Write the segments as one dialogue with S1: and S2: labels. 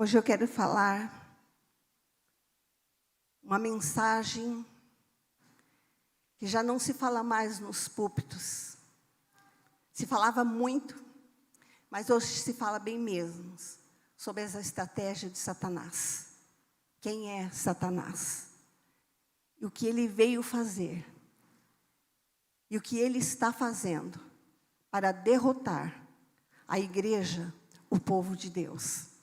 S1: Hoje eu quero falar uma mensagem que já não se fala mais nos púlpitos. Se falava muito, mas hoje se fala bem mesmo sobre essa estratégia de Satanás. Quem é Satanás? E o que ele veio fazer? E o que ele está fazendo para derrotar a igreja, o povo de Deus?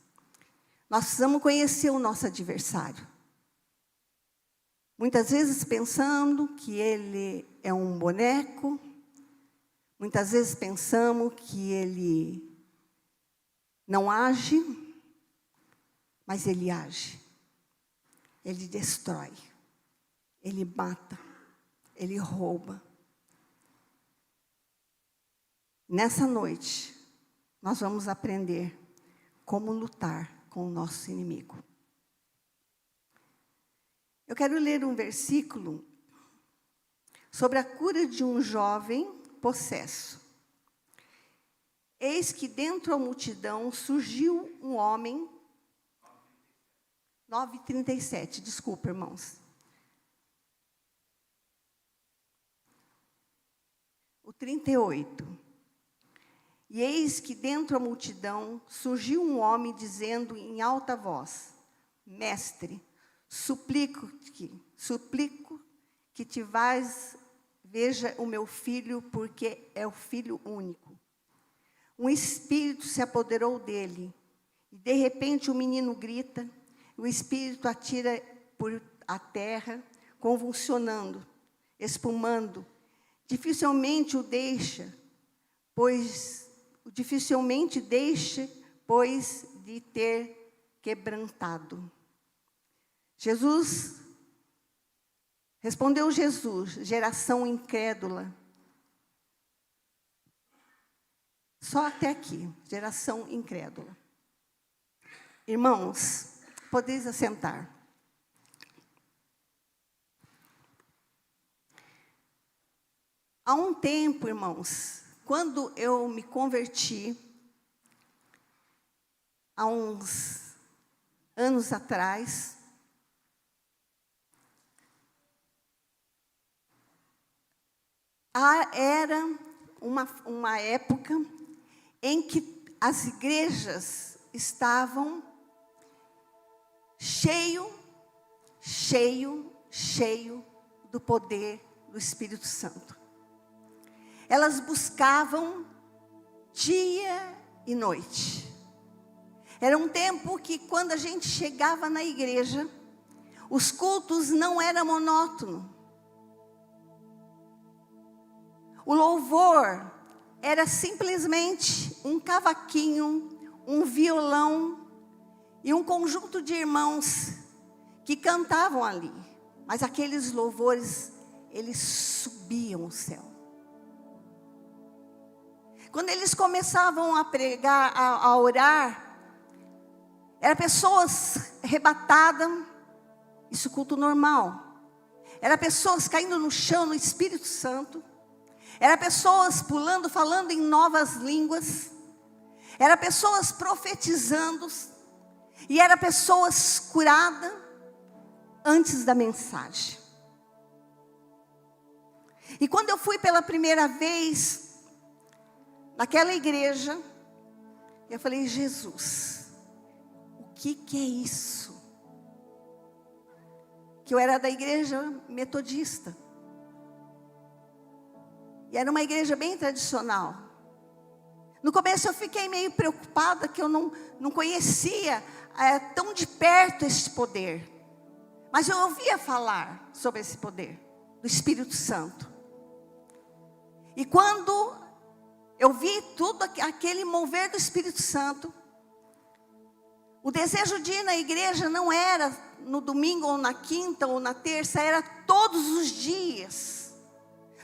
S1: Nós precisamos conhecer o nosso adversário. Muitas vezes pensando que ele é um boneco, muitas vezes pensamos que ele não age, mas ele age. Ele destrói, ele mata, ele rouba. Nessa noite, nós vamos aprender como lutar com o nosso inimigo. Eu quero ler um versículo sobre a cura de um jovem possesso. Eis que dentro da multidão surgiu um homem... 9:37, desculpa, irmãos. O 38. E eis que dentro da multidão surgiu um homem dizendo em alta voz: Mestre, suplico que te vás, veja o meu filho, porque é o filho único. Um espírito se apoderou dele, e de repente o menino grita, o espírito atira por a terra, convulsionando, espumando. Dificilmente deixa, pois de ter quebrantado. Respondeu Jesus, geração incrédula. Só até aqui, geração incrédula. Irmãos, podeis assentar. Há um tempo, irmãos, quando eu me converti, há uns anos atrás, era uma época em que as igrejas estavam cheio do poder do Espírito Santo. Elas buscavam dia e noite. Era um tempo que quando a gente chegava na igreja, os cultos não eram monótonos. O louvor era simplesmente um cavaquinho, um violão e um conjunto de irmãos que cantavam ali. Mas aqueles louvores, eles subiam o céu. Quando eles começavam a pregar, a orar, eram pessoas arrebatadas, isso culto normal. Eram pessoas caindo no chão no Espírito Santo. Eram pessoas pulando, falando em novas línguas. Eram pessoas profetizando. E eram pessoas curadas antes da mensagem. E quando eu fui pela primeira vez naquela igreja, eu falei: Jesus, o que é isso? Que eu era da igreja metodista. E era uma igreja bem tradicional. No começo eu fiquei meio preocupada, que eu não conhecia tão de perto esse poder. Mas eu ouvia falar sobre esse poder do Espírito Santo. E quando eu vi tudo aquele mover do Espírito Santo, o desejo de ir na igreja não era no domingo, ou na quinta, ou na terça, era todos os dias.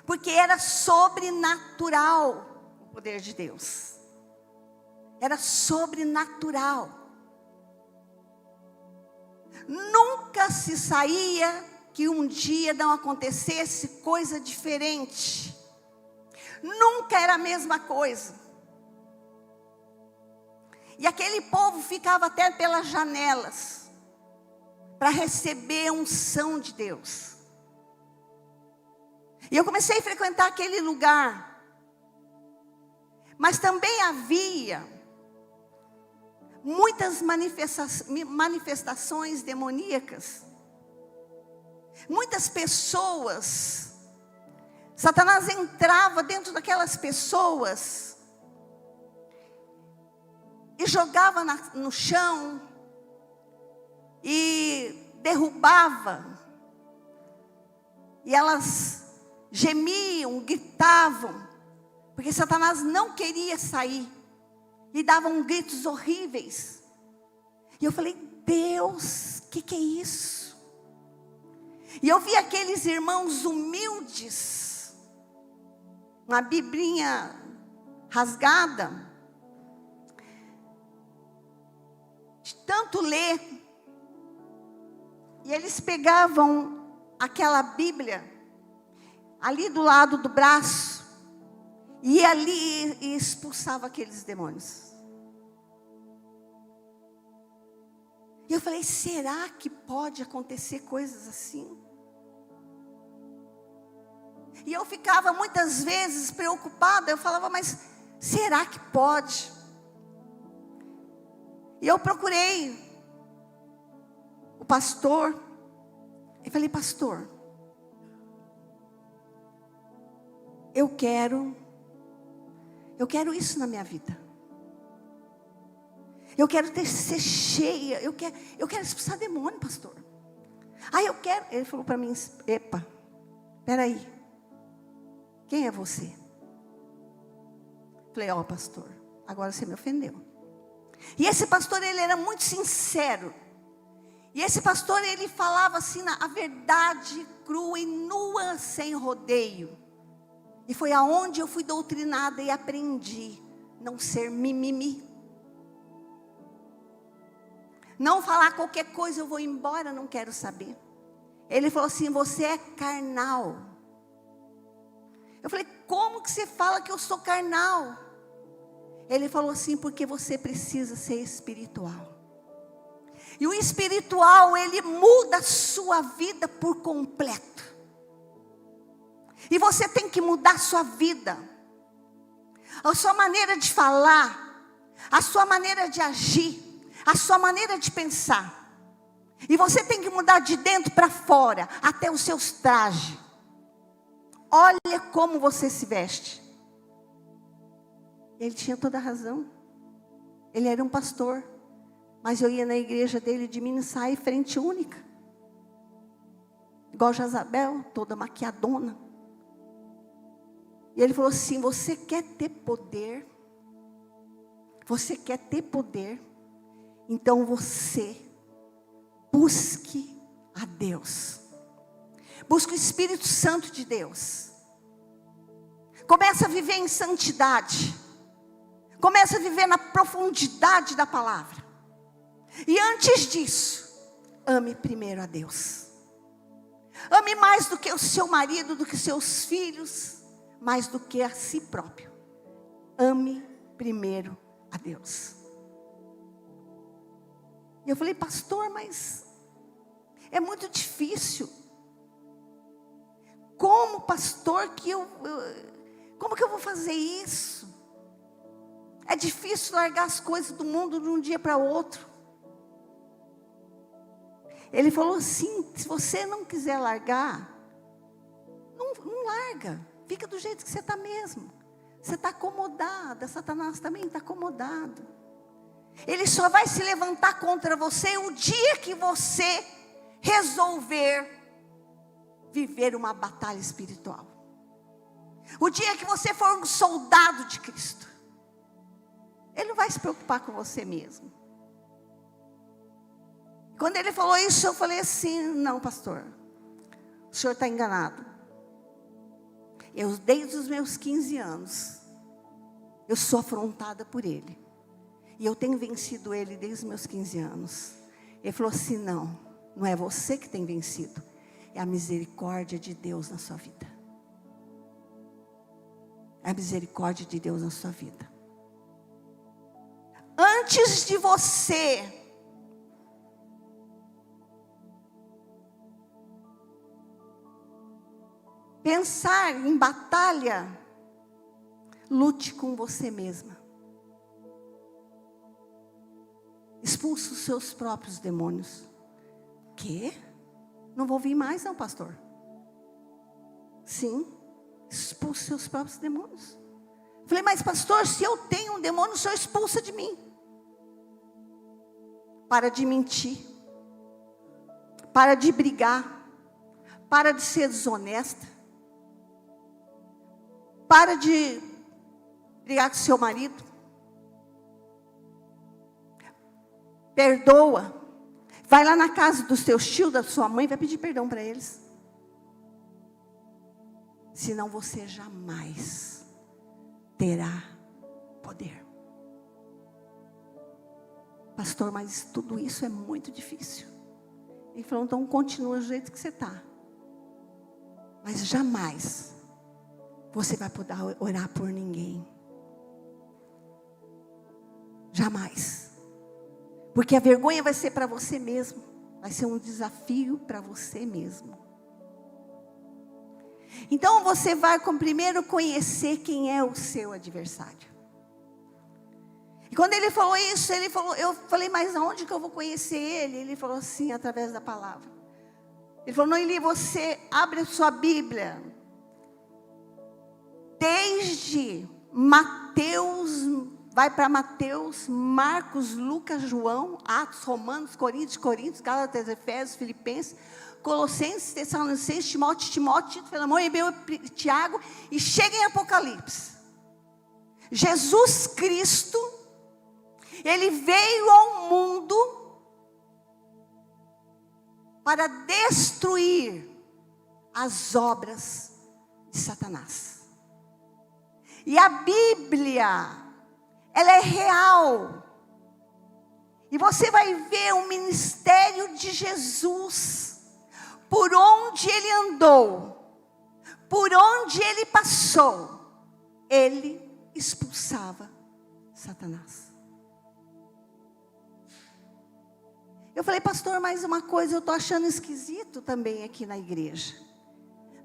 S1: Porque era sobrenatural o poder de Deus. Era sobrenatural. Nunca se saía que um dia não acontecesse coisa diferente. Nunca era a mesma coisa. E aquele povo ficava até pelas janelas para receber a unção de Deus. E eu comecei a frequentar aquele lugar. Mas também havia muitas manifestações demoníacas. Muitas pessoas, Satanás entrava dentro daquelas pessoas e jogava no chão e derrubava. E elas gemiam, gritavam, porque Satanás não queria sair. E davam gritos horríveis. E eu falei, Deus, o que é isso? E eu vi aqueles irmãos humildes, uma biblinha rasgada, de tanto ler. E eles pegavam aquela Bíblia, ali do lado do braço, e ali e expulsava aqueles demônios. E eu falei, será que pode acontecer coisas assim? E eu ficava muitas vezes preocupada, eu falava, mas será que pode? E eu procurei o pastor, e falei, pastor, eu quero isso na minha vida. Eu quero ser cheia, eu quero expulsar demônio, pastor. Ele falou para mim, epa, peraí, quem é você? Falei, pastor, agora você me ofendeu. E esse pastor, ele era muito sincero. E esse pastor, ele falava assim, a verdade crua e nua, sem rodeio. E foi aonde eu fui doutrinada e aprendi não ser mimimi. Não falar qualquer coisa, eu vou embora, não quero saber. Ele falou assim, você é carnal. Eu falei, como que você fala que eu sou carnal? Ele falou assim, porque você precisa ser espiritual. E o espiritual, ele muda a sua vida por completo. E você tem que mudar a sua vida. A sua maneira de falar, a sua maneira de agir, a sua maneira de pensar. E você tem que mudar de dentro para fora, até os seus trajes. Olha como você se veste. Ele tinha toda a razão. Ele era um pastor. Mas eu ia na igreja dele de mini saia e frente única. Igual Jezabel, toda maquiadona. E ele falou assim, você quer ter poder? Você quer ter poder? Então você busque a Deus. Busque o Espírito Santo de Deus. Comece a viver em santidade. Comece a viver na profundidade da palavra. E antes disso, ame primeiro a Deus. Ame mais do que o seu marido, do que seus filhos, mais do que a si próprio. Ame primeiro a Deus. E eu falei, pastor, mas é muito difícil. Como, pastor, como que eu vou fazer isso? É difícil largar as coisas do mundo de um dia para outro. Ele falou assim, se você não quiser largar, não larga. Fica do jeito que você está mesmo. Você está acomodada, Satanás também está acomodado. Ele só vai se levantar contra você o dia que você resolver viver uma batalha espiritual. O dia que você for um soldado de Cristo. Ele não vai se preocupar com você mesmo. Quando ele falou isso, eu falei assim, não, pastor, o senhor está enganado. Eu, desde os meus 15 anos, eu sou afrontada por ele. E eu tenho vencido ele desde os meus 15 anos. Ele falou assim, não é você que tem vencido. É a misericórdia de Deus na sua vida. É a misericórdia de Deus na sua vida. antes de você pensar em batalha, lute com você mesma. Expulse os seus próprios demônios. Quê? Não vou vir mais não, pastor. Sim, expulse os seus próprios demônios. Falei, mas pastor, se eu tenho um demônio, o senhor expulsa de mim. Para de mentir. Para de brigar. Para de ser desonesta. Para de brigar com seu marido. Perdoa. Vai lá na casa dos teus tios, da sua mãe, vai pedir perdão para eles. Senão você jamais terá poder. Pastor, mas tudo isso é muito difícil. Ele falou, então continua do jeito que você está. Mas jamais você vai poder orar por ninguém. Jamais. Porque a vergonha vai ser para você mesmo. Vai ser um desafio para você mesmo. Então você vai primeiro conhecer quem é o seu adversário. E quando ele falou isso, eu falei, mas aonde que eu vou conhecer ele? Ele falou assim, através da palavra. Ele falou, Noeli, você abre a sua Bíblia. Desde Mateus, vai para Mateus, Marcos, Lucas, João, Atos, Romanos, Coríntios, Gálatas, Efésios, Filipenses, Colossenses, Tessalonicenses, Timóteo, Tito, Filemão, Hebeu, Tiago, e chega em Apocalipse. Jesus Cristo, Ele veio ao mundo para destruir as obras de Satanás. E a Bíblia, ela é real. E você vai ver o ministério de Jesus, por onde ele andou, por onde ele passou, ele expulsava Satanás. Eu falei, pastor, mais uma coisa, eu estou achando esquisito também aqui na igreja.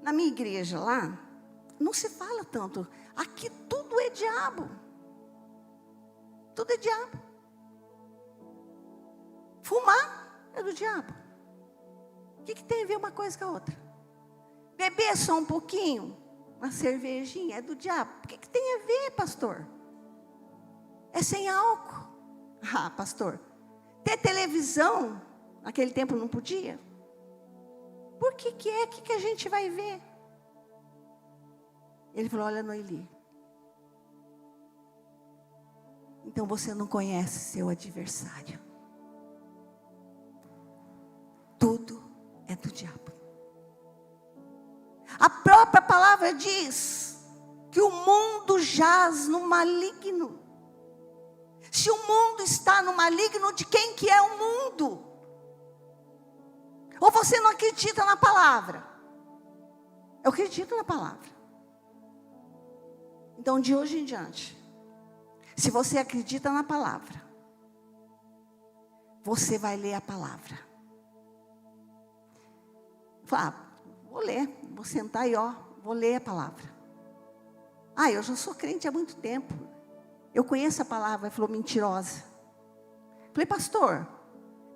S1: Na minha igreja lá, não se fala tanto. Aqui tudo é diabo. Tudo é diabo. Fumar é do diabo. O que tem a ver uma coisa com a outra? Beber só um pouquinho, uma cervejinha, é do diabo. O que tem a ver, pastor? É sem álcool. Ah, pastor, ter televisão, naquele tempo não podia. Por que é que a gente vai ver? Ele falou, olha, Noeli, então você não conhece seu adversário. Tudo é do diabo. A própria palavra diz que o mundo jaz no maligno. Se o mundo está no maligno, de quem que é o mundo? Ou você não acredita na palavra? Eu acredito na palavra. Então, de hoje em diante, se você acredita na palavra, você vai ler a palavra. Fala, vou ler, vou sentar e vou ler a palavra. Eu já sou crente há muito tempo. Eu conheço a palavra. Ele falou, mentirosa. Falei, pastor,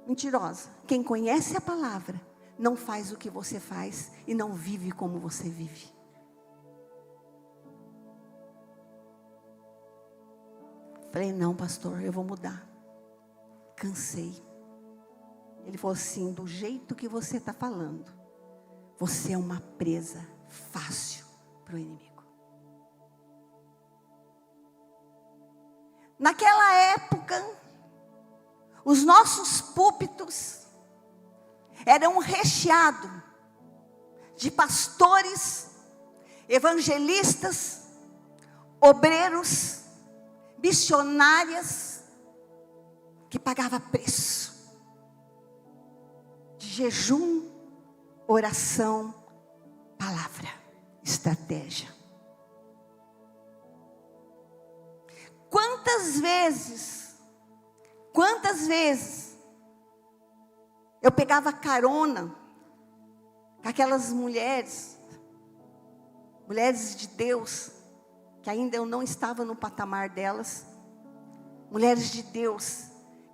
S1: mentirosa. Quem conhece a palavra, não faz o que você faz e não vive como você vive. Falei, não, pastor, eu vou mudar. Cansei. Ele falou assim, do jeito que você está falando, você é uma presa fácil para o inimigo. Naquela época, os nossos púlpitos eram recheados de pastores, evangelistas, obreiros, missionárias, que pagavam preço de jejum, oração, palavra, estratégia. Quantas vezes Quantas vezes eu pegava carona com aquelas mulheres de Deus, que ainda eu não estava no patamar delas, mulheres de Deus,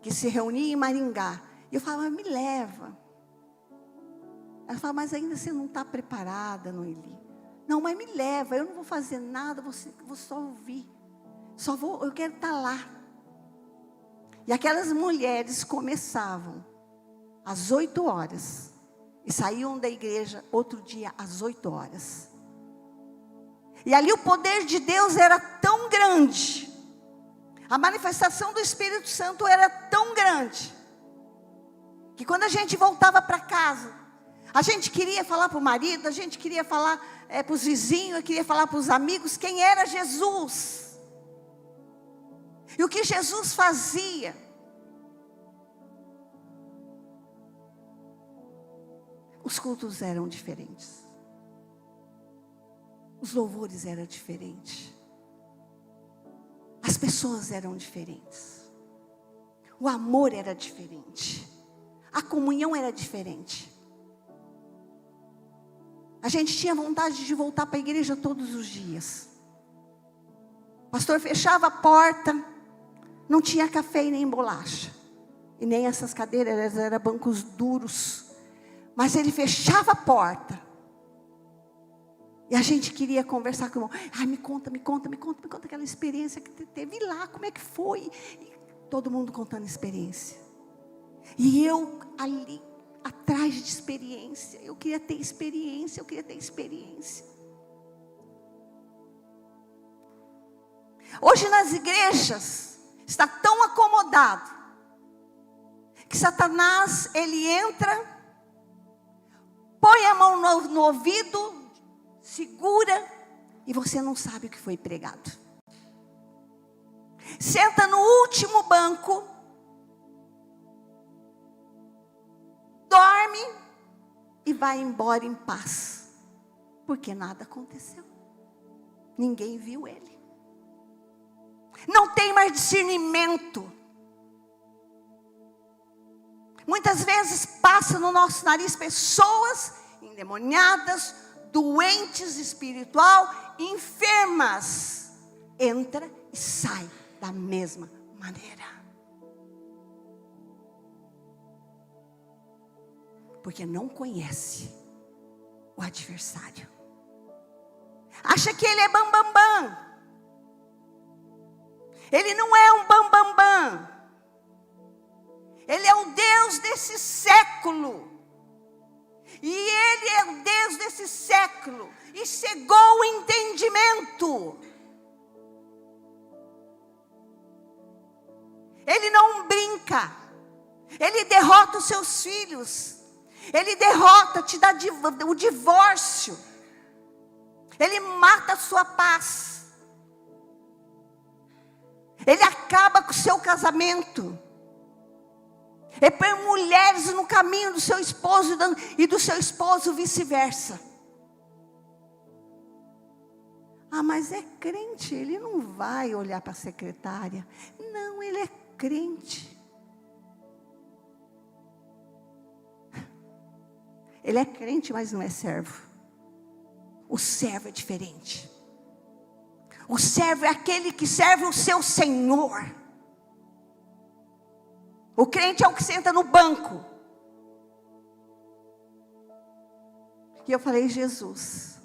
S1: que se reuniam em Maringá, e eu falava, me leva. Ela falava, mas ainda você não está preparada, Noeli. Não, mas me leva, eu não vou fazer nada, vou só ouvir. Eu quero estar lá. E aquelas mulheres começavam às 8 horas. E saíam da igreja outro dia às 8 horas. E ali o poder de Deus era tão grande. A manifestação do Espírito Santo era tão grande. Que quando a gente voltava para casa, a gente queria falar para o marido, a gente queria falar para os vizinhos, queria falar para os amigos quem era Jesus. E o que Jesus fazia. Os cultos eram diferentes. Os louvores eram diferentes. As pessoas eram diferentes. O amor era diferente. A comunhão era diferente. A gente tinha vontade de voltar para a igreja todos os dias. O pastor fechava a porta, não tinha café e nem bolacha. E nem essas cadeiras, eram bancos duros. Mas ele fechava a porta. E a gente queria conversar com o irmão. Ai, me conta aquela experiência que teve lá, como é que foi? E todo mundo contando experiência. E eu ali, atrás de experiência. Eu queria ter experiência. Hoje nas igrejas, está tão acomodado, que Satanás, ele entra, põe a mão no ouvido, segura, e você não sabe o que foi pregado. Senta no último banco, dorme e vai embora em paz, porque nada aconteceu. Ninguém viu ele. Não tem mais discernimento. Muitas vezes passa no nosso nariz pessoas endemoniadas, doentes espiritual, enfermas. Entra e sai da mesma maneira. Porque não conhece o adversário. Acha que ele é bam. Ele não é um bam. Ele é o Deus desse século. E ele é o Deus desse século. E chegou o entendimento. Ele não brinca. Ele derrota os seus filhos. Ele derrota, te dá o divórcio. Ele mata a sua paz. Ele acaba com o seu casamento. Ele põe mulheres no caminho do seu esposo e do seu esposo vice-versa. Ah, mas é crente, ele não vai olhar para a secretária. Não, ele é crente. Ele é crente, mas não é servo. O servo é diferente. O servo é aquele que serve o seu Senhor. O crente é o que senta no banco. E eu falei, Jesus,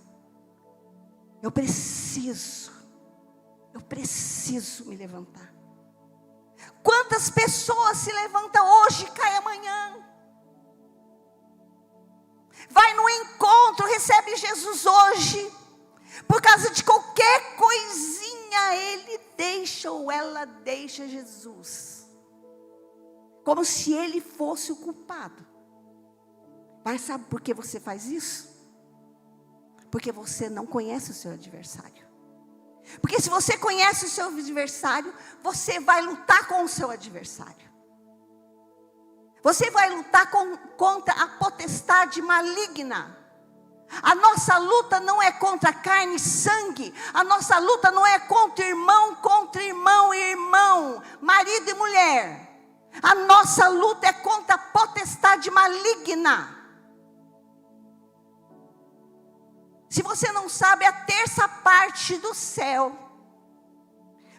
S1: eu preciso me levantar. Quantas pessoas se levantam hoje e caem amanhã? Vai no encontro, recebe Jesus hoje. Por causa de qualquer coisinha, ele deixa ou ela deixa Jesus. Como se ele fosse o culpado. Mas sabe por que você faz isso? Porque você não conhece o seu adversário. Porque se você conhece o seu adversário, você vai lutar com o seu adversário. Você vai lutar contra a potestade maligna. A nossa luta não é contra carne e sangue. A nossa luta não é contra irmão e irmão, marido e mulher. A nossa luta é contra a potestade maligna. Se você não sabe, a terça parte do céu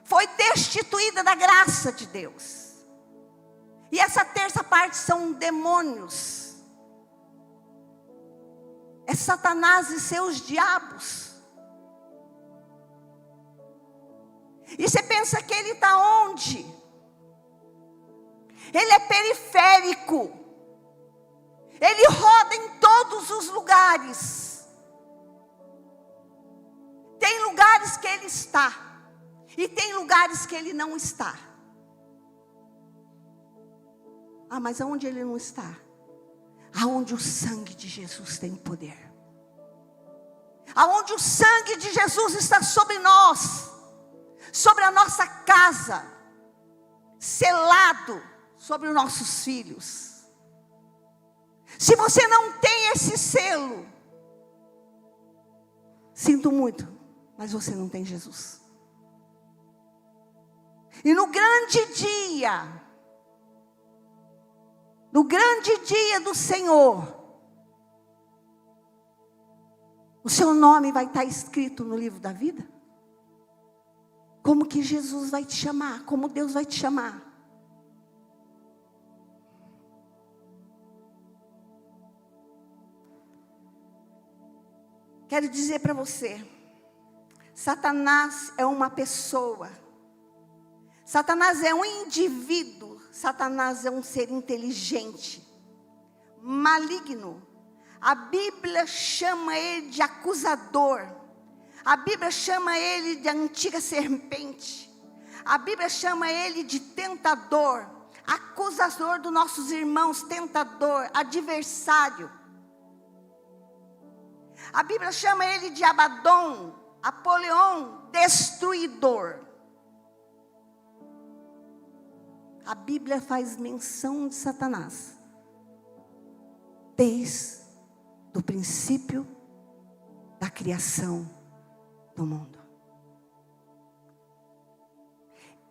S1: foi destituída da graça de Deus. E essa terça parte são demônios. É Satanás e seus diabos. E você pensa que ele está onde? Ele é periférico. Ele roda em todos os lugares. Tem lugares que ele está. E tem lugares que ele não está. Ah, mas aonde ele não está? Aonde o sangue de Jesus tem poder. Aonde o sangue de Jesus está sobre nós. Sobre a nossa casa. Selado sobre os nossos filhos. Se você não tem esse selo, sinto muito, mas você não tem Jesus. E no grande dia do Senhor, o seu nome vai estar escrito no livro da vida? Como que Jesus vai te chamar? Como Deus vai te chamar? Quero dizer para você, Satanás é uma pessoa. Satanás é um indivíduo. Satanás é um ser inteligente, maligno. A Bíblia chama ele de acusador. A Bíblia chama ele de antiga serpente. A Bíblia chama ele de tentador, acusador dos nossos irmãos, tentador, adversário. A Bíblia chama ele de Abaddon, Apolion, destruidor. A Bíblia faz menção de Satanás desde o princípio da criação do mundo.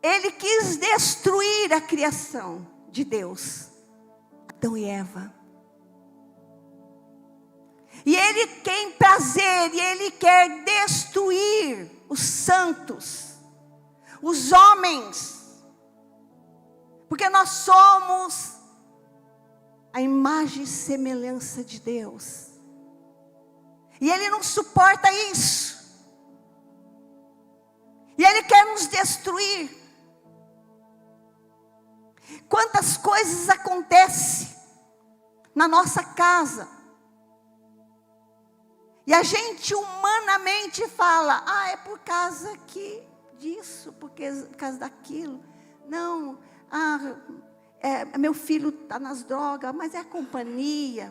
S1: Ele quis destruir a criação de Deus, Adão e Eva. E ele tem prazer, e ele quer destruir os santos, os homens. Porque nós somos a imagem e semelhança de Deus. E ele não suporta isso. E ele quer nos destruir. Quantas coisas acontecem na nossa casa. E a gente humanamente fala, é por causa disso, por causa daquilo. Não, meu filho está nas drogas, mas é a companhia.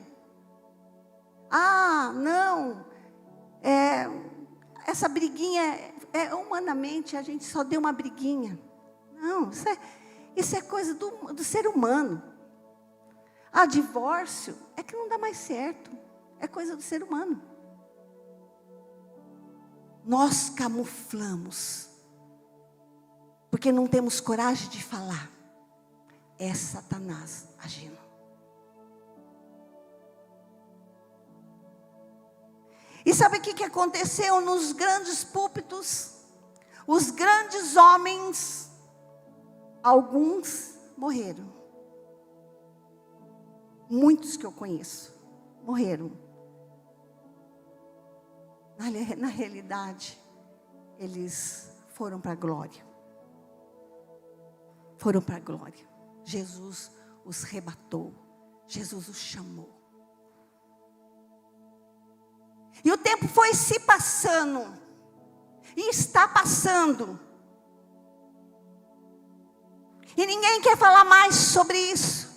S1: Não, essa briguinha, humanamente a gente só deu uma briguinha. Não, isso é coisa do ser humano. Divórcio é que não dá mais certo, é coisa do ser humano. Nós camuflamos, porque não temos coragem de falar. É Satanás agindo. E sabe o que aconteceu nos grandes púlpitos? Os grandes homens, alguns morreram. Muitos que eu conheço morreram. Na realidade, eles foram para a glória. Foram para a glória. Jesus os rebatou. Jesus os chamou. E o tempo foi se passando. E está passando. E ninguém quer falar mais sobre isso.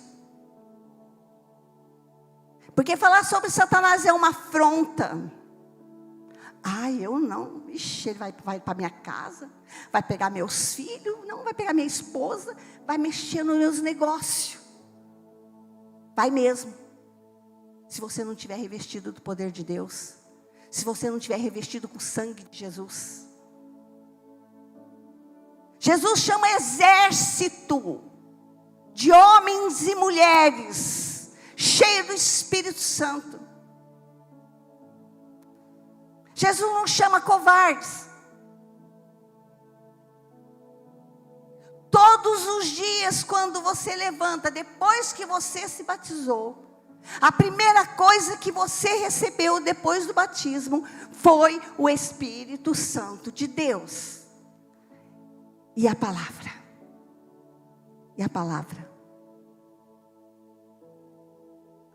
S1: Porque falar sobre Satanás é uma afronta. Eu não. Ixi, ele vai para minha casa, vai pegar meus filhos, não vai pegar minha esposa, vai mexer nos meus negócios. Vai mesmo. Se você não tiver revestido do poder de Deus, se você não tiver revestido com o sangue de Jesus. Jesus chama exército. de homens e mulheres cheios do Espírito Santo. Jesus não chama covardes. Todos os dias, quando você levanta, depois que você se batizou, a primeira coisa que você recebeu depois do batismo foi o Espírito Santo de Deus. E a palavra. E a palavra.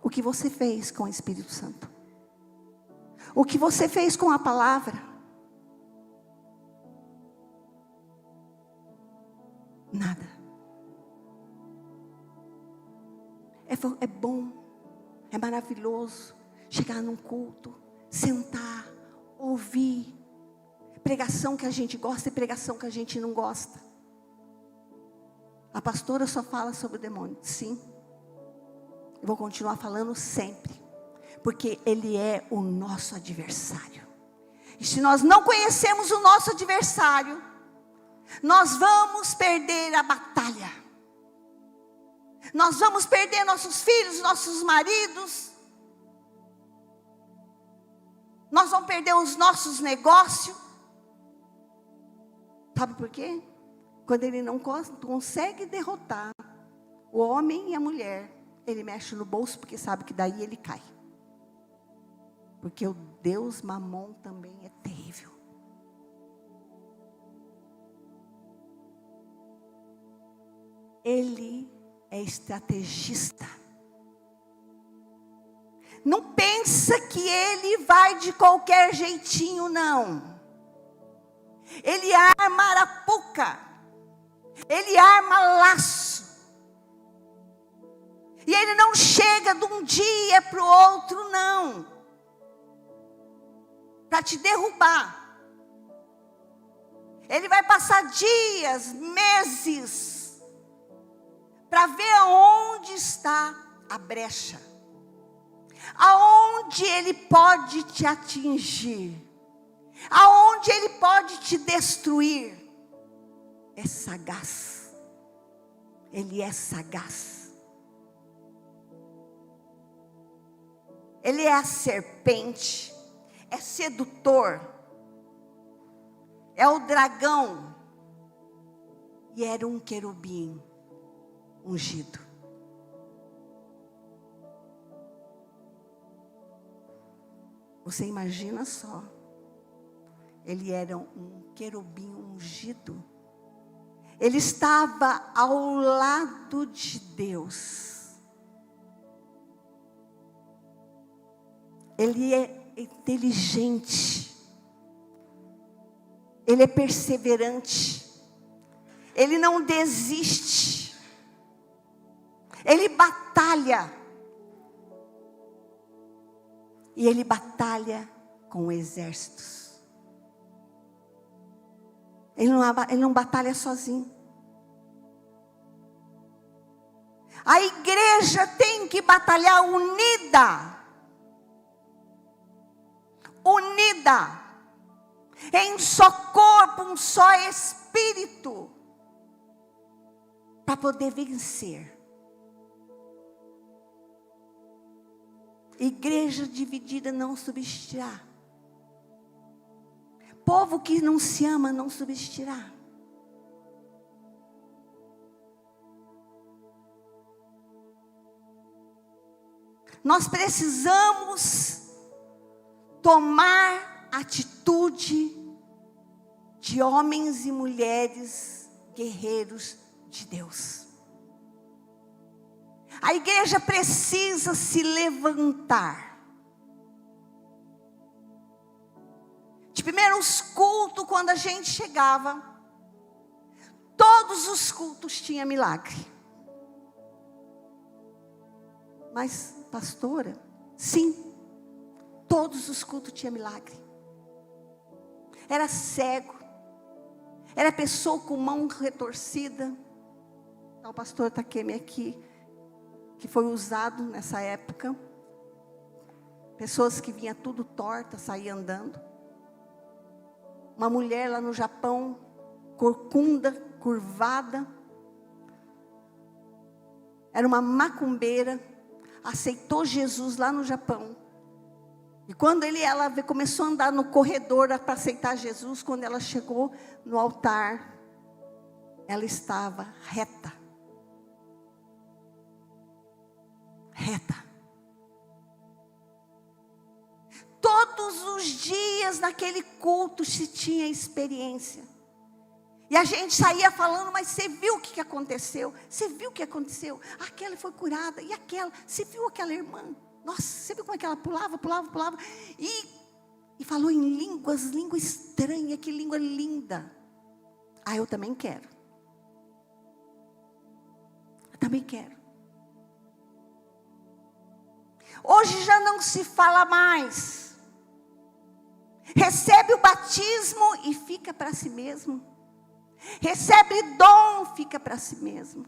S1: O que você fez com o Espírito Santo? O que você fez com a palavra? Nada. É bom, é maravilhoso chegar num culto, sentar, ouvir pregação que a gente gosta e pregação que a gente não gosta. A pastora só fala sobre o demônio. Sim, eu vou continuar falando sempre, porque ele é o nosso adversário. E se nós não conhecemos o nosso adversário, nós vamos perder a batalha. Nós vamos perder nossos filhos, nossos maridos. Nós vamos perder os nossos negócios. Sabe por quê? Quando ele não consegue derrotar o homem e a mulher, ele mexe no bolso, porque sabe que daí ele cai. Porque o Deus Mamon também é terrível. Ele é estrategista. Não pensa que ele vai de qualquer jeitinho, não. Ele arma arapuca. Ele arma laço. E ele não chega de um dia para o outro, não. Para te derrubar. Ele vai passar dias, meses, para ver aonde está a brecha. Aonde ele pode te atingir. Aonde ele pode te destruir. É sagaz. Ele é sagaz. Ele é a serpente. É sedutor. É o dragão. E era um querubim ungido. Você imagina só. Ele era um querubim ungido. Ele estava ao lado de Deus. Ele é inteligente. Ele é perseverante. Ele não desiste. Ele batalha. E ele batalha com exércitos. Ele não batalha sozinho. A igreja tem que batalhar unida. Unida. Em um só corpo, um só espírito. Para poder vencer. Igreja dividida não subsistirá. Povo que não se ama não subsistirá. Nós precisamos tomar atitude de homens e mulheres guerreiros de Deus. A igreja precisa se levantar. De primeiros cultos, quando a gente chegava, todos os cultos tinham milagre. Mas, pastora, sim, todos os cultos tinham milagre. Era cego, era pessoa com mão retorcida. O pastor Takemi aqui, que foi usado nessa época. Pessoas que vinham tudo torta, saíam andando. Uma mulher lá no Japão, corcunda, curvada. era uma macumbeira, aceitou Jesus lá no Japão. E quando ela começou a andar no corredor para aceitar Jesus, quando ela chegou no altar, ela estava reta. Reta. Todos os dias naquele culto se tinha experiência. E a gente saía falando, mas você viu o que aconteceu? Você viu o que aconteceu? Aquela foi curada, e aquela, você viu aquela irmã? Nossa, você viu como é que ela pulava. E falou em língua estranha, que língua linda. Ah, eu também quero. Eu também quero. Hoje já não se fala mais. Recebe o batismo e fica para si mesmo. Recebe dom, fica para si mesmo.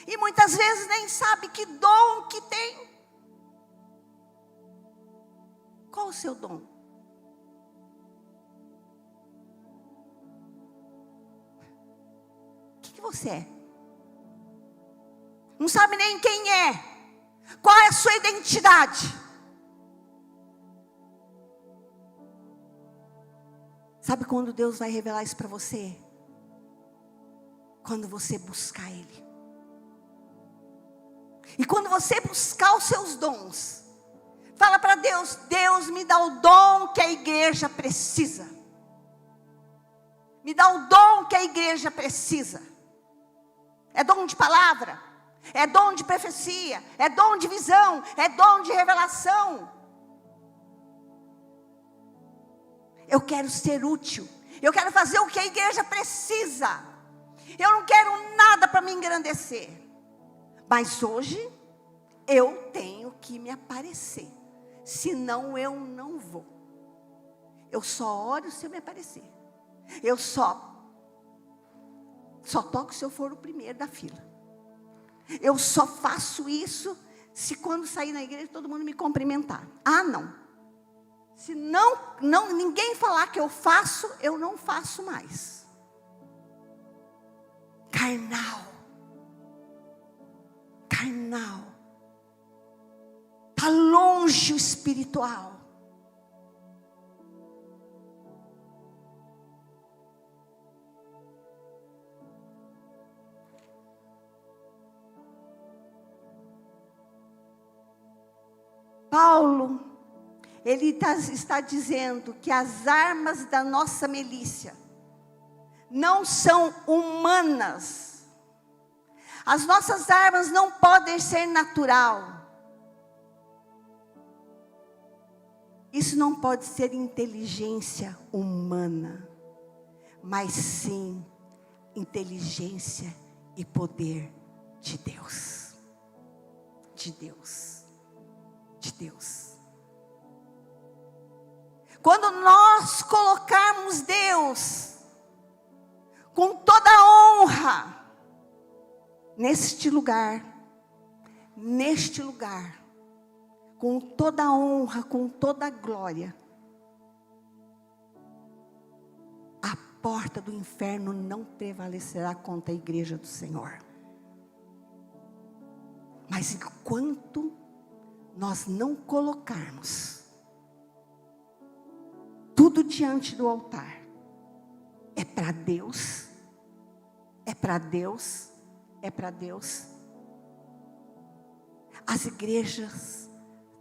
S1: E muitas vezes nem sabe que dom que tem. Qual o seu dom? O que você é? Não sabe nem quem é. Qual é a sua identidade? Sabe quando Deus vai revelar isso para você? Quando você buscar Ele. E quando você buscar os seus dons, fala para Deus: Deus, me dá o dom que a igreja precisa. Me dá o dom que a igreja precisa. É dom de palavra, é dom de profecia, é dom de visão, é dom de revelação. Eu quero ser útil. Eu quero fazer o que a igreja precisa. Eu não quero nada para me engrandecer. Mas hoje, eu tenho que me aparecer. Senão eu não vou. Eu só oro se eu me aparecer. Eu só toco se eu for o primeiro da fila. Eu só faço isso se quando sair na igreja todo mundo me cumprimentar. Ah, não. Se ninguém falar que eu faço, eu não faço mais. Carnal. Está longe o espiritual. Paulo, ele está dizendo que as armas da nossa milícia não são humanas. As nossas armas não podem ser natural. Isso não pode ser inteligência humana, mas sim inteligência e poder de Deus. De Deus. De Deus. Quando nós colocarmos Deus com toda a honra neste lugar, com toda a honra, com toda a glória, a porta do inferno não prevalecerá contra a igreja do Senhor. Mas enquanto nós não colocarmos tudo diante do altar, é para Deus, é para Deus, é para Deus, as igrejas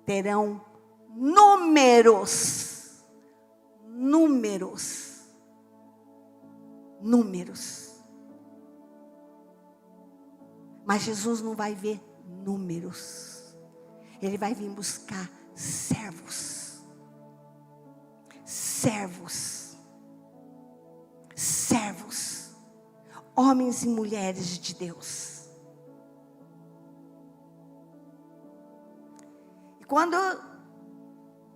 S1: terão números. Mas Jesus não vai ver números. Ele vai vir buscar servos. Homens e mulheres de Deus. E quando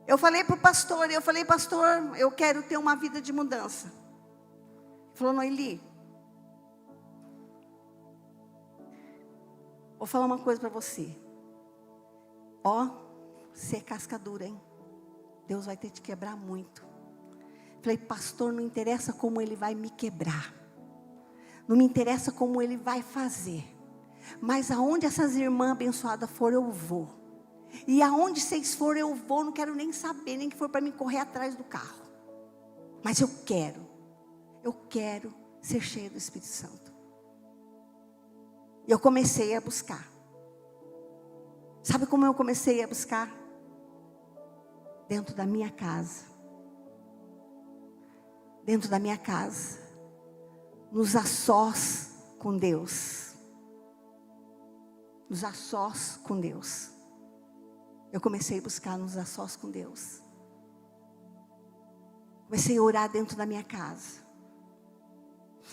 S1: eu falei para o pastor, pastor, eu quero ter uma vida de mudança. Ele falou: Noeli, vou falar uma coisa para você. Você é casca dura, hein? Deus vai ter que te quebrar muito. Falei: pastor, não interessa como Ele vai me quebrar. Não me interessa como Ele vai fazer. Mas aonde essas irmãs abençoadas forem, eu vou. E aonde vocês forem, eu vou. Não quero nem saber, nem que for para mim correr atrás do carro. Mas eu quero ser cheia do Espírito Santo. E eu comecei a buscar. Sabe como eu comecei a buscar? Dentro da minha casa. Dentro da minha casa. Nos a sós com Deus. Nos a sós com Deus. Eu comecei a buscar nos a sós com Deus. Comecei a orar dentro da minha casa.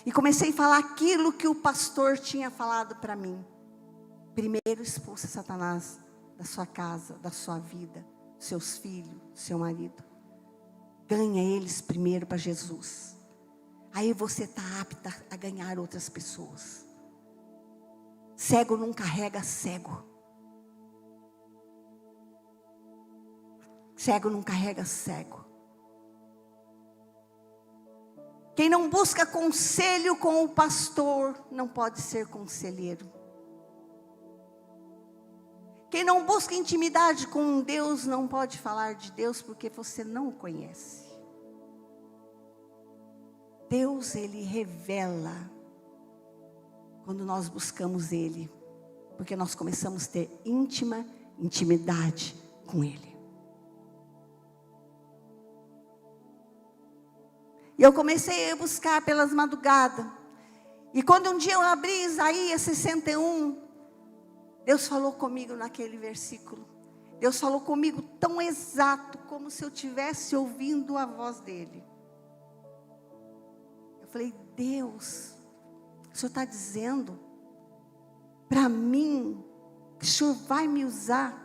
S1: E comecei a falar aquilo que o pastor tinha falado para mim. Primeiro expulsa Satanás da sua casa, da sua vida, seus filhos, seu marido. Ganha eles primeiro para Jesus. Aí você está apta a ganhar outras pessoas. Cego não carrega cego. Cego não carrega cego. Quem não busca conselho com o pastor, não pode ser conselheiro. Quem não busca intimidade com Deus, não pode falar de Deus, porque você não o conhece. Deus, Ele revela, quando nós buscamos Ele, porque nós começamos a ter intimidade com Ele. E eu comecei a buscar pelas madrugadas. E quando um dia eu abri Isaías 61, Deus falou comigo naquele versículo. Deus falou comigo tão exato, como se eu estivesse ouvindo a voz dEle. Eu falei, Deus, o Senhor está dizendo para mim que o Senhor vai me usar.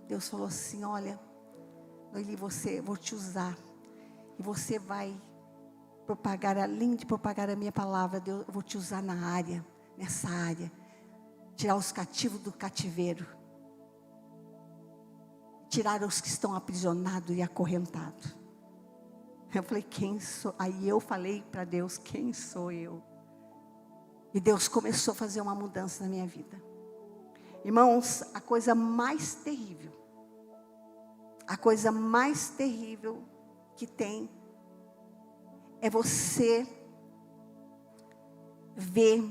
S1: Deus falou assim, olha, Noeli, vou te usar. E você vai propagar, além de propagar a minha palavra, Deus, eu vou te usar nessa área. Tirar os cativos do cativeiro. Tirar os que estão aprisionados e acorrentados. Eu falei, quem sou? Aí eu falei para Deus, quem sou eu? E Deus começou a fazer uma mudança na minha vida. Irmãos, a coisa mais terrível que tem é você ver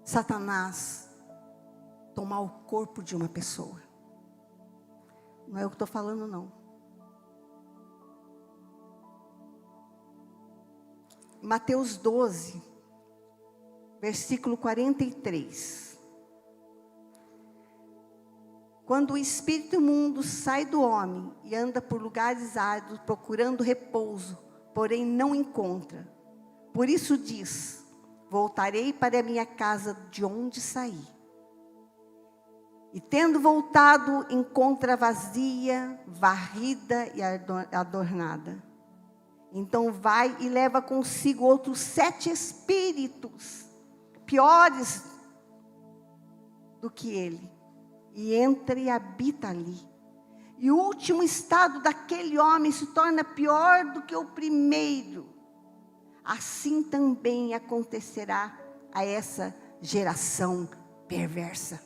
S1: Satanás tomar o corpo de uma pessoa. Não é o que estou falando, não. Mateus 12, versículo 43. Quando o espírito imundo sai do homem e anda por lugares áridos procurando repouso, porém não encontra. Por isso diz, voltarei para a minha casa de onde saí. E tendo voltado, encontra vazia, varrida e adornada. Então vai e leva consigo outros 7 espíritos, piores do que ele. E entra e habita ali. E o último estado daquele homem se torna pior do que o primeiro. Assim também acontecerá a essa geração perversa.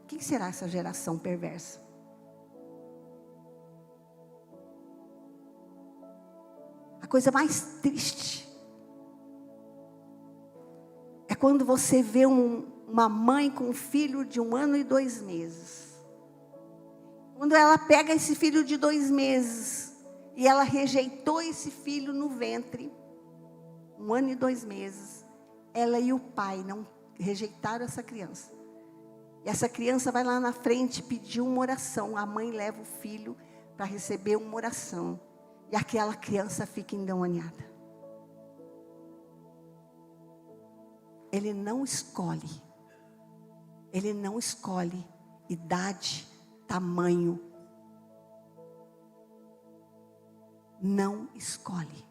S1: O que será essa geração perversa? A coisa mais triste é quando você vê uma mãe com um filho de 1 ano e 2 meses. Quando ela pega esse filho de 2 meses e ela rejeitou esse filho no ventre, 1 ano e 2 meses, ela e o pai não rejeitaram essa criança. E essa criança vai lá na frente pedir uma oração. A mãe leva o filho para receber uma oração. E aquela criança fica endemoniada. Ele não escolhe idade, tamanho. Não escolhe.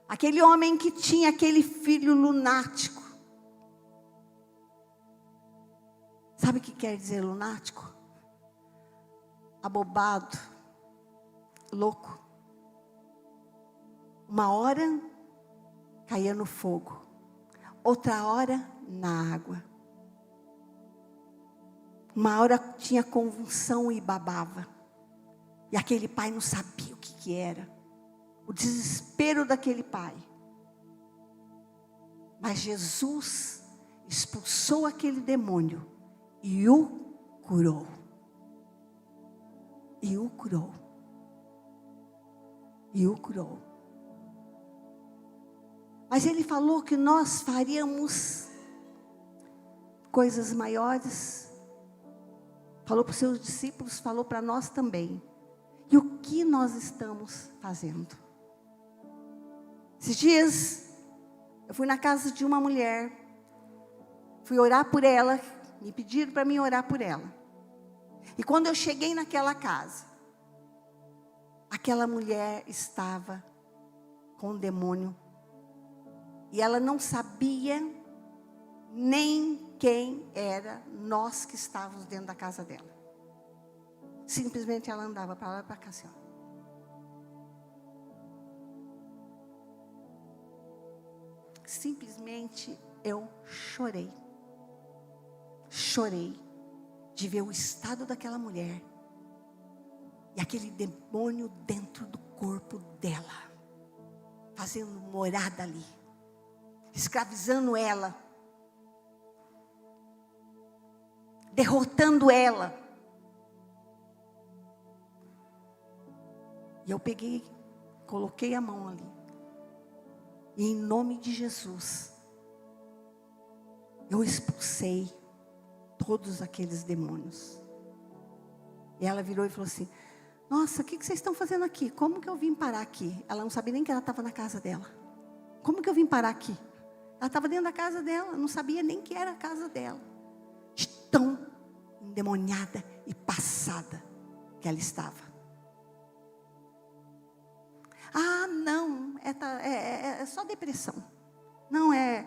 S1: Aquele homem que tinha aquele filho lunático. Sabe o que quer dizer lunático? Abobado, louco. Uma hora caía no fogo, outra hora na água. Uma hora tinha convulsão e babava. E aquele pai não sabia o que era. O desespero daquele pai. Mas Jesus expulsou aquele demônio e o curou. E o curou. E o curou. Mas ele falou que nós faríamos coisas maiores. Falou para os seus discípulos, falou para nós também. E o que nós estamos fazendo? Esses dias, eu fui na casa de uma mulher. Fui orar por ela. Me pediram para mim orar por ela. E quando eu cheguei naquela casa, aquela mulher estava com um demônio. E ela não sabia nem quem era nós que estávamos dentro da casa dela. Simplesmente ela andava para lá e para cá assim, ó. Simplesmente eu chorei. Chorei de ver o estado daquela mulher. E aquele demônio dentro do corpo dela. Fazendo morada ali. Escravizando ela. Derrotando ela. E eu peguei, coloquei a mão ali. E em nome de Jesus, eu expulsei todos aqueles demônios. E ela virou e falou assim: nossa, o que vocês estão fazendo aqui? Como que eu vim parar aqui? Ela não sabia nem que ela estava na casa dela. Como que eu vim parar aqui? Ela estava dentro da casa dela, não sabia nem que era a casa dela. De tão endemoniada e passada que ela estava. Ah, não, é só depressão. Não é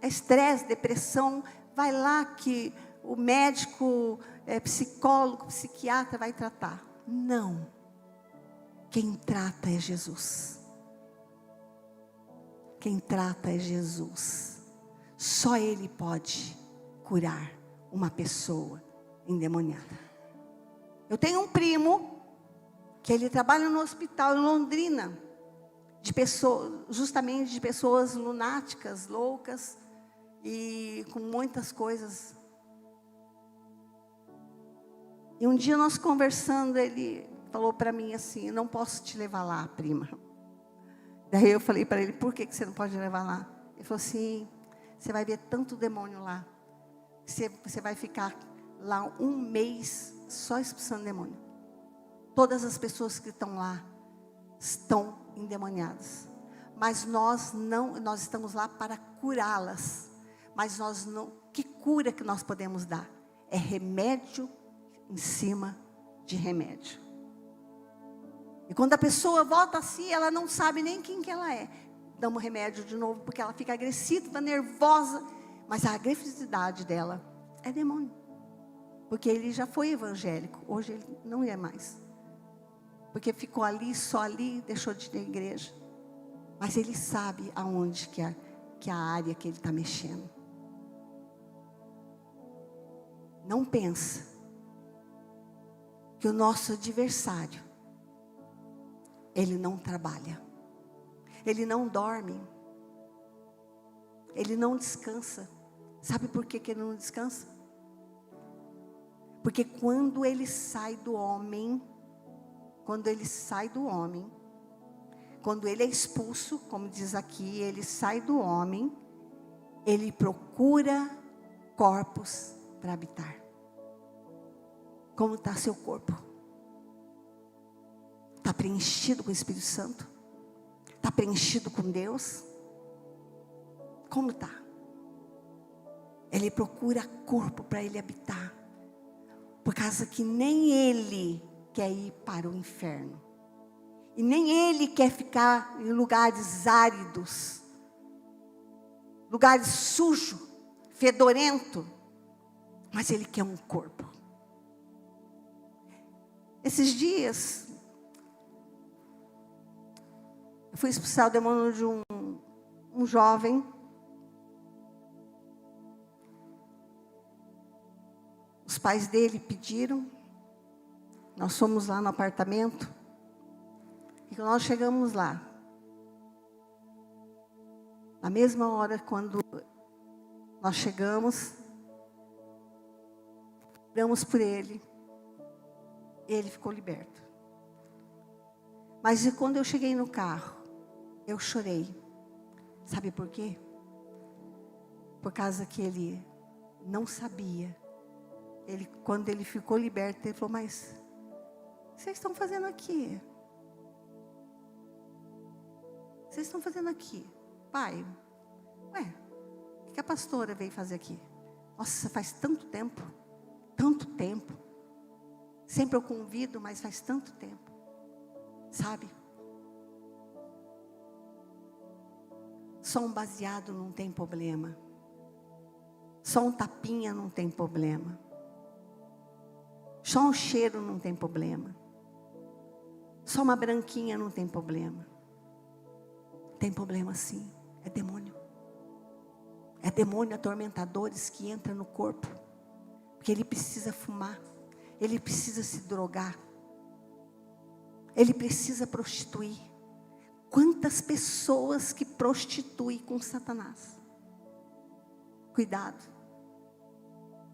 S1: estresse, depressão. Vai lá que o médico, psicólogo, psiquiatra vai tratar. Não. Quem trata é Jesus. Quem trata é Jesus. Só Ele pode curar uma pessoa endemoniada. Eu tenho um primo que ele trabalha no hospital em Londrina, justamente de pessoas lunáticas, loucas e com muitas coisas. E um dia nós conversando, ele falou para mim assim: eu não posso te levar lá, prima. Daí eu falei para ele: por que você não pode levar lá? Ele falou assim: você vai ver tanto demônio lá. Você vai ficar lá um mês só expulsando demônio. Todas as pessoas que estão lá estão endemoniadas. Mas nós estamos lá para curá-las. Mas nós não, que cura que nós podemos dar? É remédio em cima de remédio. E quando a pessoa volta assim, ela não sabe nem quem que ela é. Damos remédio de novo, porque ela fica agressiva, nervosa. Mas a agressividade dela é demônio. Porque ele já foi evangélico, hoje ele não é mais. Porque ficou ali, só ali, deixou de ir na igreja. Mas ele sabe aonde que é a área que ele está mexendo. Não pensa que o nosso adversário, ele não trabalha. Ele não dorme. Ele não descansa. Sabe por que ele não descansa? Porque quando ele sai do homem, quando ele é expulso, como diz aqui, ele sai do homem, ele procura corpos para habitar. Como está seu corpo? Está preenchido com o Espírito Santo? Está preenchido com Deus? Como está? Ele procura corpo para ele habitar. Por causa que nem ele quer ir para o inferno. E nem ele quer ficar em lugares áridos. Lugares sujos, fedorento. Mas ele quer um corpo. Esses dias, fui expulsar o demônio de um jovem. Os pais dele pediram. Nós fomos lá no apartamento. E quando nós chegamos lá, na mesma hora quando nós chegamos, oramos por ele, ele ficou liberto. Mas quando eu cheguei no carro, eu chorei. Sabe por quê? Por causa que ele não sabia. Quando ele ficou liberto, ele falou, mas o que vocês estão fazendo aqui? O que vocês estão fazendo aqui? Pai, ué, o que a pastora veio fazer aqui? Nossa, faz tanto tempo. Tanto tempo. Sempre eu convido, mas faz tanto tempo. Sabe? Só um baseado não tem problema. Só um tapinha não tem problema. Só um cheiro não tem problema. Só uma branquinha não tem problema. Tem problema sim. É demônio. É demônio atormentadores que entra no corpo. Porque ele precisa fumar. Ele precisa se drogar. Ele precisa prostituir. Quantas pessoas que prostituem com Satanás? Cuidado.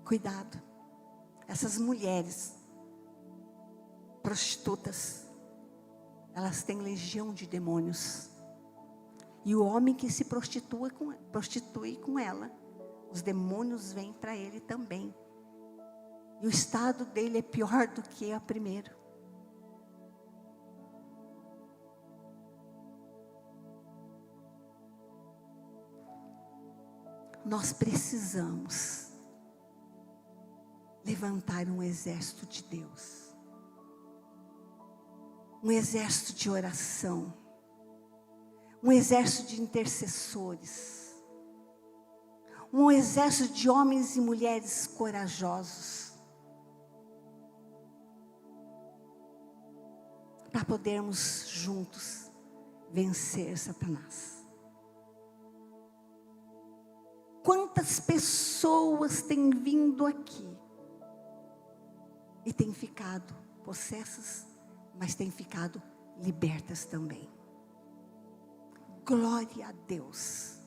S1: Cuidado. Essas mulheres prostitutas, elas têm legião de demônios. E o homem que se prostitui com ela, os demônios vêm para ele também. E o estado dele é pior do que a primeiro. Nós precisamos levantar um exército de Deus. Um exército de oração. Um exército de intercessores. Um exército de homens e mulheres corajosos. Para podermos juntos vencer Satanás. Quantas pessoas têm vindo aqui e têm ficado possessas, mas têm ficado libertas também. Glória a Deus.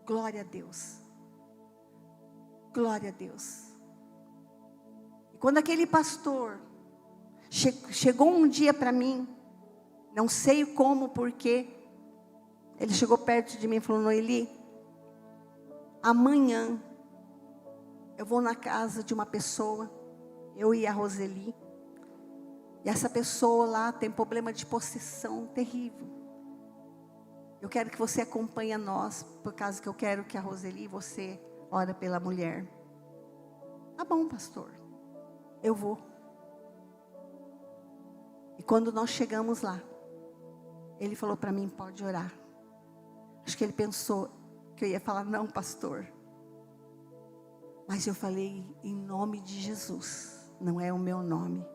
S1: Glória a Deus. Glória a Deus. E quando aquele pastor chegou um dia para mim, não sei como, porque ele chegou perto de mim e falou, Noeli, amanhã eu vou na casa de uma pessoa, eu e a Roseli, e essa pessoa lá tem problema de possessão terrível. Eu quero que você acompanhe a nós, por causa que eu quero que a Roseli e você ore pela mulher. Tá bom, pastor, eu vou. E quando nós chegamos lá, ele falou para mim, pode orar. Acho que ele pensou que eu ia falar, não, pastor. Mas eu falei, em nome de Jesus. Não é o meu nome.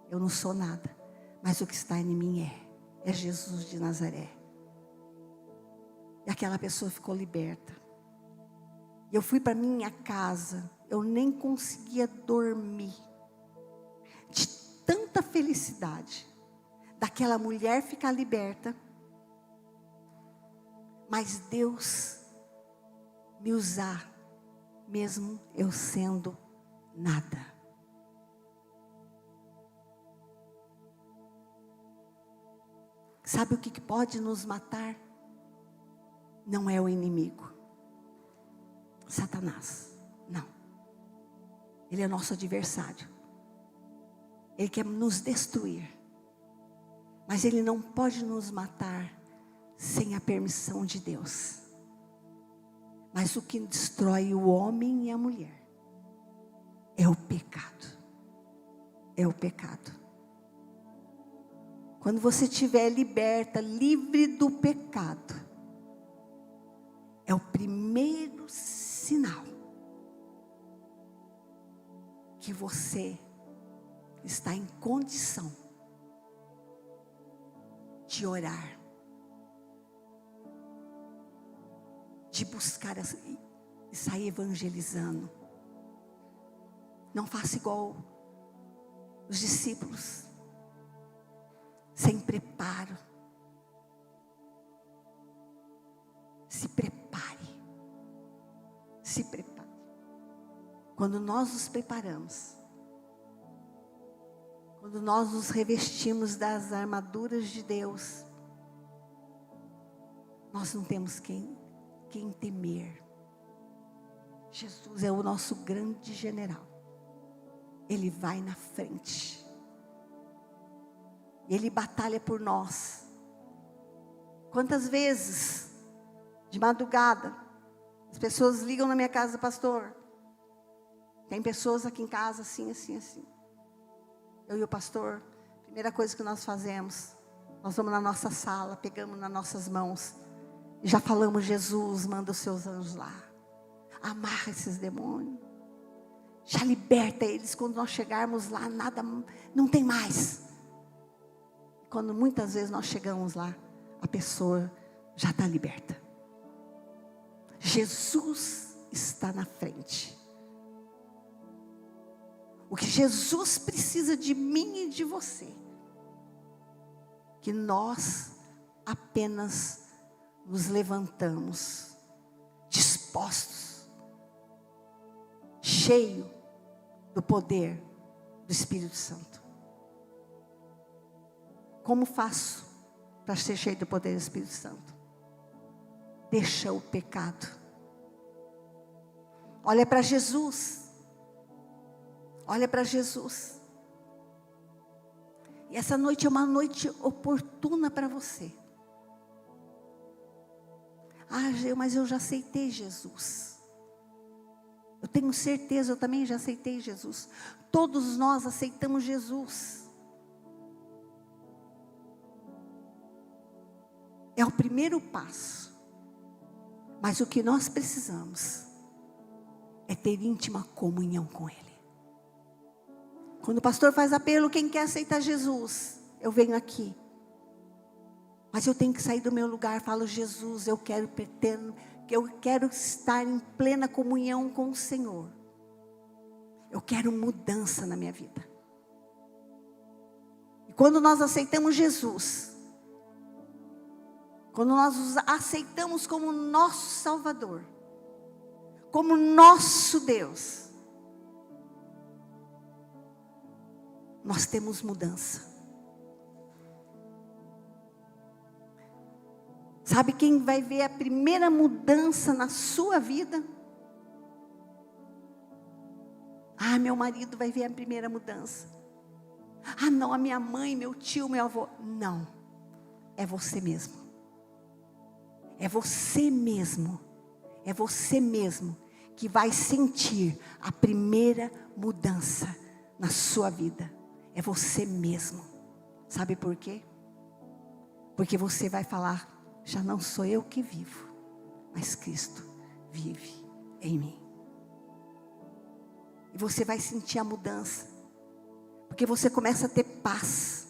S1: Eu não sou nada. Mas o que está em mim é Jesus de Nazaré. E aquela pessoa ficou liberta. E eu fui para minha casa. Eu nem conseguia dormir. De tanta felicidade. Daquela mulher ficar liberta. Mas Deus me usar, mesmo eu sendo nada. Sabe o que pode nos matar? Não é o inimigo, Satanás, não. Ele é nosso adversário. Ele quer nos destruir. Mas ele não pode nos matar sem a permissão de Deus. Mas o que destrói o homem e a mulher é o pecado. É o pecado. Quando você estiver liberta, livre do pecado, é o primeiro sinal que você está em condição de orar, de buscar e sair evangelizando. Não faça igual os discípulos, sem preparo. Se prepare. Se prepare. Quando nós nos preparamos, quando nós nos revestimos das armaduras de Deus, nós não temos quem temer. Jesus é o nosso grande general. Ele vai na frente. Ele batalha por nós. Quantas vezes, de madrugada, as pessoas ligam na minha casa: pastor, tem pessoas aqui em casa assim, assim, assim. Eu e o pastor, a primeira coisa que nós fazemos, nós vamos na nossa sala, pegamos nas nossas mãos, e já falamos: Jesus, manda os seus anjos lá, amarra esses demônios, já liberta eles. Quando nós chegarmos lá, nada, não tem mais. Quando muitas vezes nós chegamos lá, a pessoa já está liberta. Jesus está na frente. O que Jesus precisa de mim e de você, que nós apenas nos levantamos, dispostos, cheio do poder do Espírito Santo. Como faço para ser cheio do poder do Espírito Santo? Deixa o pecado. Olha para Jesus. Olha para Jesus. E essa noite é uma noite oportuna para você. Ah, mas eu já aceitei Jesus. Eu tenho certeza, eu também já aceitei Jesus. Todos nós aceitamos Jesus. É o primeiro passo. Mas o que nós precisamos é ter íntima comunhão com Ele. Quando o pastor faz apelo: quem quer aceitar Jesus? Eu venho aqui. Mas eu tenho que sair do meu lugar. Falo: Jesus, eu quero estar em plena comunhão com o Senhor. Eu quero mudança na minha vida. E quando nós aceitamos Jesus, quando nós os aceitamos como nosso Salvador, como nosso Deus, nós temos mudança. Sabe quem vai ver a primeira mudança na sua vida? Ah, meu marido vai ver a primeira mudança. Ah, não, a minha mãe, meu tio, meu avô. Não, é você mesmo. É você mesmo. É você mesmo que vai sentir a primeira mudança na sua vida. É você mesmo. Sabe por quê? Porque você vai falar: já não sou eu que vivo, mas Cristo vive em mim. E você vai sentir a mudança. Porque você começa a ter paz.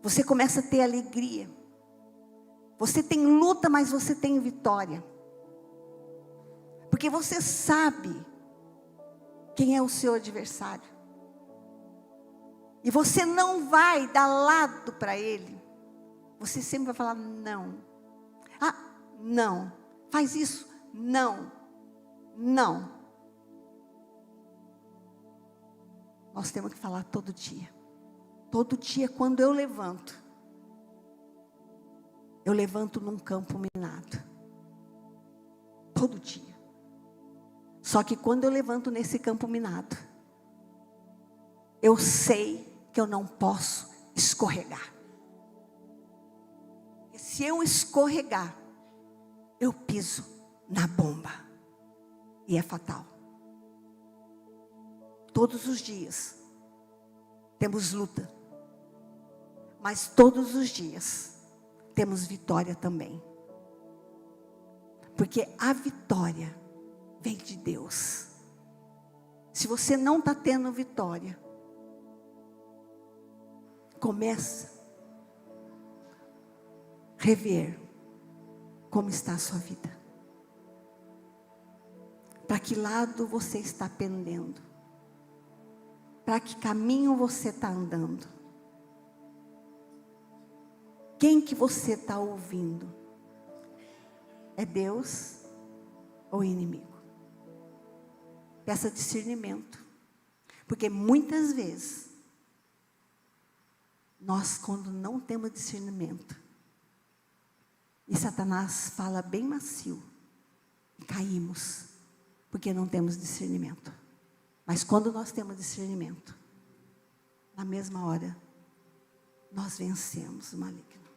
S1: Você começa a ter alegria. Você tem luta, mas você tem vitória. Porque você sabe quem é o seu adversário. E você não vai dar lado para ele. Você sempre vai falar: não. Ah, não. Faz isso. Não. Não. Nós temos que falar todo dia. Todo dia, quando eu levanto num campo minado. Todo dia. Só que quando eu levanto nesse campo minado, eu sei que eu não posso escorregar. E se eu escorregar, eu piso na bomba. E é fatal. Todos os dias temos luta. Mas todos os dias temos vitória também. Porque a vitória vem de Deus. Se você não está tendo vitória, começa a rever como está a sua vida. Para que lado você está pendendo? Para que caminho você está andando? Quem que você está ouvindo? É Deus ou inimigo? Peça discernimento. Porque muitas vezes, nós quando não temos discernimento, e Satanás fala bem macio, e caímos, porque não temos discernimento. Mas quando nós temos discernimento, na mesma hora, nós vencemos o maligno.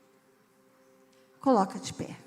S1: Coloca de pé.